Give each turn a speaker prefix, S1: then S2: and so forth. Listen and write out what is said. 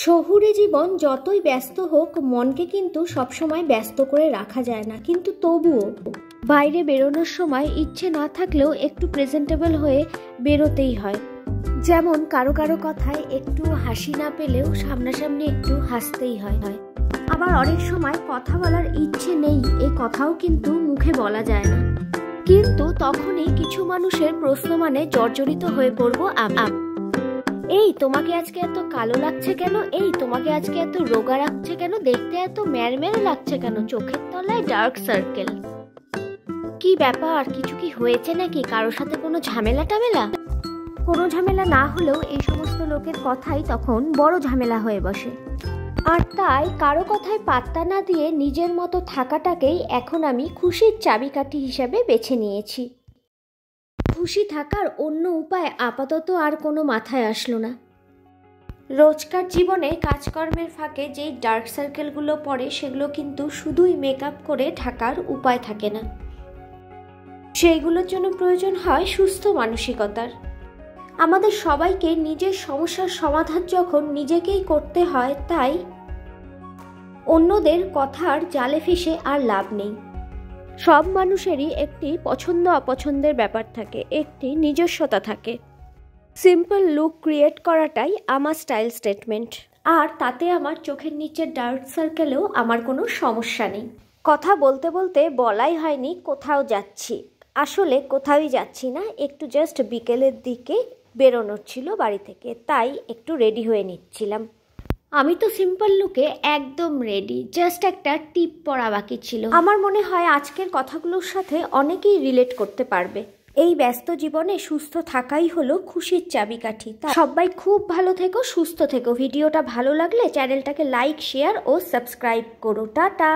S1: শহুরে জীবন যতই ব্যস্ত হোক, মনকে কিন্তু সবসময় ব্যস্ত করে রাখা যায় না। কিন্তু তবুও বাইরে বেরোনোর সময় ইচ্ছে না থাকলেও একটু প্রেজেন্টেবল হয়ে বেরোতেই হয়। যেমন কারো কারো কথায় একটু হাসি না পেলেও সামনাসামনি একটু হাসতেই হয়। আবার অনেক সময় কথা বলার ইচ্ছে নেই, এই কথাও কিন্তু মুখে বলা যায় না। কিন্তু তখনই কিছু মানুষের প্রশ্ন মানে জর্জরিত হয়ে পড়বো এই তোমাকে আজকে এত কালো লাগছে কেন, এই তোমাকে আজকে এত রোগা লাগছে কেন, দেখতে এত ম্যারম্যারে লাগছে কেন, চোখের তলায় ডার্ক সার্কেল, কি ব্যাপার, কিছু কি হয়েছে নাকি, কারোর সাথে কোনো ঝামেলা টামেলা? কোনো ঝামেলা না হলেও এই সমস্ত লোকের কথাই তখন বড় ঝামেলা হয়ে বসে। আর তাই কারো কথায় পাত্তা না দিয়ে নিজের মতো থাকাটাকেই এখন আমি খুশির চাবিকাঠি হিসেবে বেছে নিয়েছি। খুশি থাকার অন্য উপায় আপাতত আর কোনো মাথায় আসলো না। রোজকার জীবনে কাজকর্মের ফাঁকে যেই ডার্ক সার্কেলগুলো পড়ে সেগুলো কিন্তু শুধুই মেকআপ করে ঢাকার উপায় থাকে না, সেইগুলোর জন্য প্রয়োজন হয় সুস্থ মানসিকতার। আমাদের সবাইকে নিজের সমস্যার সমাধান যখন নিজেকেই করতে হয়, তাই অন্যদের কথার জালে ফেসে আর লাভ নেই। সব মানুষেরই একটি পছন্দ অপছন্দের ব্যাপার থাকে, একটি নিজস্বতা থাকে। সিম্পল লুক ক্রিয়েট করাটাই আমার স্টাইল স্টেটমেন্ট, আর তাতে আমার চোখের নিচের ডার্ক সার্কেলেও আমার কোনো সমস্যা নেই। কথা বলতে বলতে বলাই হয়নি কোথাও যাচ্ছি। আসলে কোথাওই যাচ্ছি না, একটু জাস্ট বিকেলের দিকে বেরোনোর ছিল বাড়ি থেকে, তাই একটু রেডি হয়ে নিচ্ছিলাম। আমি তো সিম্পল লুকে একদম রেডি, জাস্ট একটা টিপ পরা বাকি ছিল। আমার মনে হয় আজকের কথাগুলোর সাথে অনেকেই রিলেট করতে পারবে। এই ব্যস্ত জীবনে সুস্থ থাকাই হলো খুশির চাবিকাঠি। সবাই খুব ভালো থেকো, সুস্থ থেকো। ভিডিওটা ভালো লাগলে চ্যানেলটাকে লাইক, শেয়ার ও সাবস্ক্রাইব করো। টাটা।